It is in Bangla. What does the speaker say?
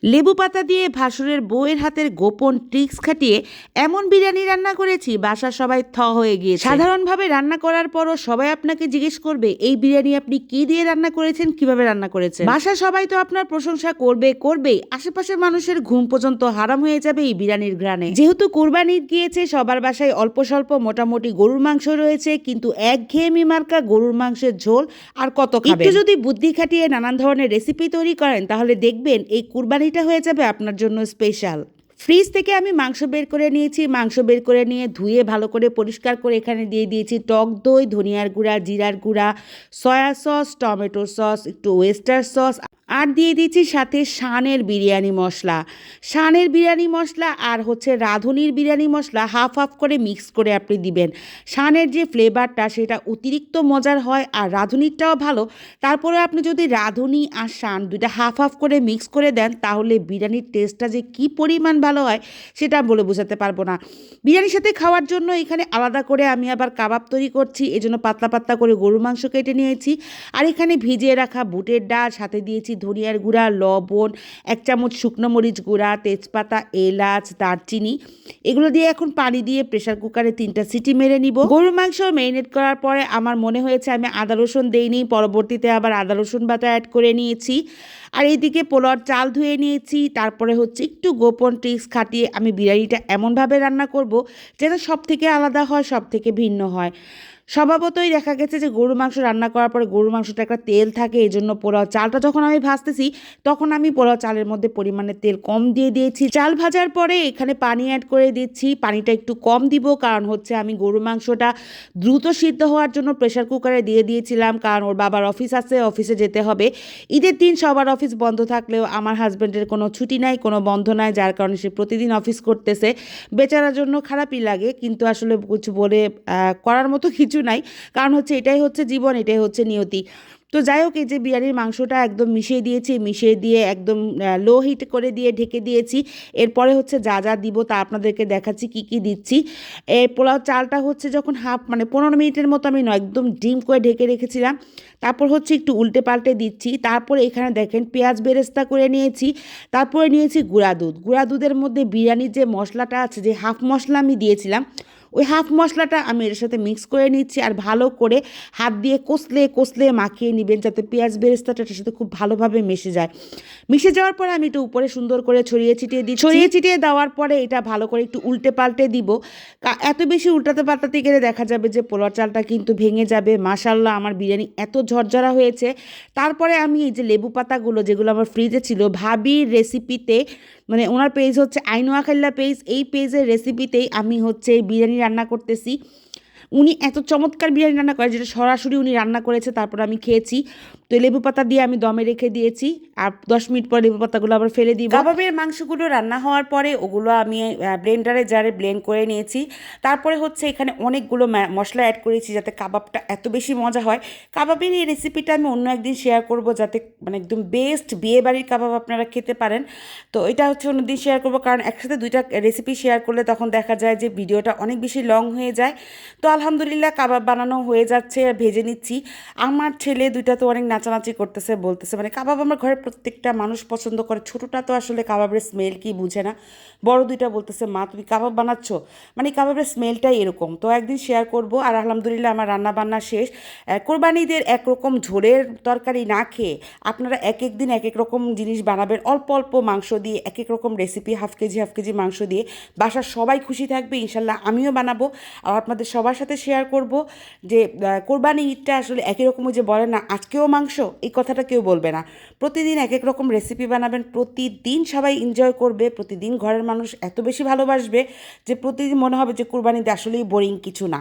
লেবু পাতা দিয়ে ভাসুরের বউয়ের হাতের গোপন ট্রিক্স খাটিয়ে এমন বিরিয়ানি রান্না করেছি বাসার সবাই হয়ে গিয়েছে। সাধারণভাবে রান্না করার পরও সবাই আপনাকে জিজ্ঞেস করবে এই বিরিয়ানি আপনি কি দিয়ে রান্না করেছেন, কিভাবে রান্না করেছেন। বাসার সবাই তো আপনার প্রশংসা করবেই, আশেপাশের মানুষের ঘুম পর্যন্ত হারাম হয়ে যাবে এই বিরিয়ানির ঘ্রাণে। যেহেতু কুরবানি ঈদ গিয়েছে, সবার বাসায় অল্প স্বল্প মোটামুটি গরুর মাংস রয়েছে, কিন্তু একঘেয়েমি মার্কা গরুর মাংসের ঝোল আর কত খাবেন। একটু যদি বুদ্ধি খাটিয়ে নানান ধরনের রেসিপি তৈরি করেন তাহলে দেখবেন এই কুরবানি হয়ে যাবে আপনার জন্য স্পেশাল। ফ্রিজ থেকে আমি মাংস বের করে নিয়েছি। মাংস বের করে নিয়ে ধুয়ে ভালো করে পরিষ্কার করে এখানে দিয়ে দিয়েছি টক দই, ধনিয়ার গুঁড়া, জিরার গুঁড়া, সয়া সস, টমেটো সস, একটু ওয়েস্টার সস, আর দিয়ে দিয়েছি সাথে শানের বিরিয়ানি মশলা। শানের বিরিয়ানি মশলা আর রাঁধুনির বিরিয়ানি মশলা হাফ হাফ করে মিক্স করে আপনি দিবেন। শানের যে ফ্লেভারটা সেটা অতিরিক্ত মজার হয়, আর রাঁধুনিরটাও ভালো। তারপরে আপনি যদি রাঁধুনি আর শান দুইটা হাফ হাফ করে মিক্স করে দেন তাহলে বিরিয়ানির টেস্টটা যে কী পরিমাণ ভালো হয় সেটা বলে বোঝাতে পারবো না। বিরিয়ানির সাথে খাওয়ার জন্য এখানে আলাদা করে আমি আবার কাবাব তৈরি করছি, এজন্য পাতলা পাতলা করে গরুর মাংস কেটে নিয়েছি। আর এখানে ভিজিয়ে রাখা বুটের ডাল, সাথে দিয়েছি ধনিয়ার গুঁড়া, লবণ, 1 চামচ শুকনো মরিচ গুঁড়া, তেজপাতা, এলাচ, দারচিনি, এগুলো দিয়ে এখন পানি দিয়ে প্রেসার কুকারে 3টা সিটি মেরে নিব। গরুর মাংস ম্যারিনেট করার পরে আমার মনে হয়েছে আমি আদা রসুন দেইনি, পরবর্তীতে আবার আদা রসুন বাটা অ্যাড করে নিয়েছি। আর এইদিকে পোলাওর চাল ধুয়ে নিয়েছি। তারপরে একটু গোপন ট্রিক্স খাটিয়ে আমি বিরিয়ানিটা এমনভাবে রান্না করব যেন সব থেকে আলাদা হয়, সব থেকে ভিন্ন হয়। স্বভাবতই দেখা গেছে যে গরুর মাংস রান্না করার পরে গরুর মাংসটা একটা তেল থাকে, এই জন্য পোলাও চালটা যখন আমি ভাজতেছি তখন আমি পোলাও চালের মধ্যে পরিমাণে তেল কম দিয়ে দিয়েছি। চাল ভাজার পরে এখানে পানি অ্যাড করে দিচ্ছি। পানিটা একটু কম দিব, কারণ আমি গরুর মাংসটা দ্রুত সিদ্ধ হওয়ার জন্য প্রেশার কুকারে দিয়ে দিয়েছিলাম, কারণ ওর বাবার অফিস আছে, অফিসে যেতে হবে। ঈদের দিন সবার অফিস বন্ধ থাকলেও আমার হাজব্যান্ডের কোনো ছুটি নাই, কোনো বন্ধ নাই, যার কারণে সে প্রতিদিন অফিস করতেছে। বেচারার জন্য খারাপই লাগে, কিন্তু আসলে কিছু বলে করার মতো কিছু নাই, কারণ এটাই জীবন, এটাই নিয়তি। তো যাই হোক, এই যে বিরিয়ানির মাংসটা একদম মিশিয়ে দিয়ে একদম লো হিট করে দিয়ে ঢেকে দিয়েছি। এরপরে যা যা দিব তা আপনাদেরকে দেখাচ্ছি কি কি দিচ্ছি। এই পোলাও চালটা যখন 15 মিনিটের মতো আমি একদম ডিম করে ঢেকে রেখেছিলাম। তারপর একটু উল্টে পাল্টে দিচ্ছি। তারপরে এখানে দেখেন পেঁয়াজ বেরেস্তা করে নিয়েছি। তারপরে নিয়েছি গুঁড়া দুধ। গুঁড়া দুধের মধ্যে বিরিয়ানির যে মশলাটা আছে, যে হাফ মশলা আমি দিয়েছিলাম, ওই হাফ মশলাটা আমি এর সাথে মিক্স করে নিচ্ছি। আর ভালো করে হাত দিয়ে কষলে মাখিয়ে নেবেন, যাতে পেঁয়াজ বেরেস্তাটা এটার সাথে খুব ভালোভাবে মিশে যায়। মিশে যাওয়ার পরে আমি একটু উপরে সুন্দর করে ছড়িয়ে ছিটিয়ে দেওয়ার পরে এটা ভালো করে একটু উল্টে পাল্টে দিব। এত বেশি উল্টাতে পাল্টাতে গেলে দেখা যাবে যে পোলাও চালটা কিন্তু ভেঙে যাবে। মাশাআল্লাহ, আমার বিরিয়ানি এত ঝরঝরা হয়েছে। তারপরে আমি এই যে লেবু পাতাগুলো যেগুলো আমার ফ্রিজে ছিল, ভাবির রেসিপিতে, ওনার পেজ আইনুয়া খাল্লা পেজ, এই পেজের রেসিপিতেই আমি বিরিয়ানি রান্না করতেছি। উনি এত চমৎকার বিরিয়ানি রান্না করে, যেটা সরাসরি উনি রান্না করেছে, তারপর আমি খেয়েছি। তো লেবু পাতা দিয়ে আমি দমে রেখে দিয়েছি, আর 10 মিনিট পর লেবু পাতাগুলো আবার ফেলে দিব। কাবাবের মাংসগুলো রান্না হওয়ার পরে ওগুলো আমি জারে ব্লেন্ড করে নিয়েছি। তারপরে এখানে অনেকগুলো মশলা অ্যাড করেছি যাতে কাবাবটা এত বেশি মজা হয়। কাবাবের এই রেসিপিটা আমি অন্য একদিন শেয়ার করব, যাতে একদম বেস্ট বিয়েবাড়ির কাবাব আপনারা খেতে পারেন। তো এটা অন্যদিন শেয়ার করব, কারণ একসাথে 2টা রেসিপি শেয়ার করলে তখন দেখা যায় যে ভিডিওটা অনেক বেশি লং হয়ে যায়। তো আলহামদুলিল্লাহ কাবাব বানানো হয়ে যাচ্ছে, ভেজে নিচ্ছি। আমার ছেলে 2টা তো অনেক নাচানাচি করতেছে, বলতেছে কাবাব আমার ঘরের প্রত্যেকটা মানুষ পছন্দ করে। ছোটোটা তো আসলে কাবাবের স্মেল কি বুঝে না, বড় 2টা বলতেছে মা তুমি কাবাব বানাচ্ছ, কাবাবের স্মেলটাই এরকম। তো একদিন শেয়ার করব। আর আলহামদুলিল্লাহ আমার রান্না বান্না শেষ। কোরবানিদের একরকম ঝোলের তরকারি না খেয়ে আপনারা এক দিন এক রকম জিনিস বানাবেন, অল্প অল্প মাংস দিয়ে এক রকম রেসিপি, হাফ কেজি মাংস দিয়ে বাসার সবাই খুশি থাকবে ইনশাল্লাহ। আমিও বানাবো আর আপনাদের সবার সাথে শেয়ার করব যে কোরবানি ঈদটা আসলে একই রকম, যে বলে না আজকেও মাংস, এই কথাটা কেউ বলবে না। প্রতিদিন এক রকম রেসিপি বানাবেন, প্রতিদিন সবাই এনজয় করবে, প্রতিদিন ঘরের মানুষ এত বেশি ভালোবাসবে যে প্রতিদিন মনে হবে যে কোরবানিতে আসলেই বোরিং কিছু না।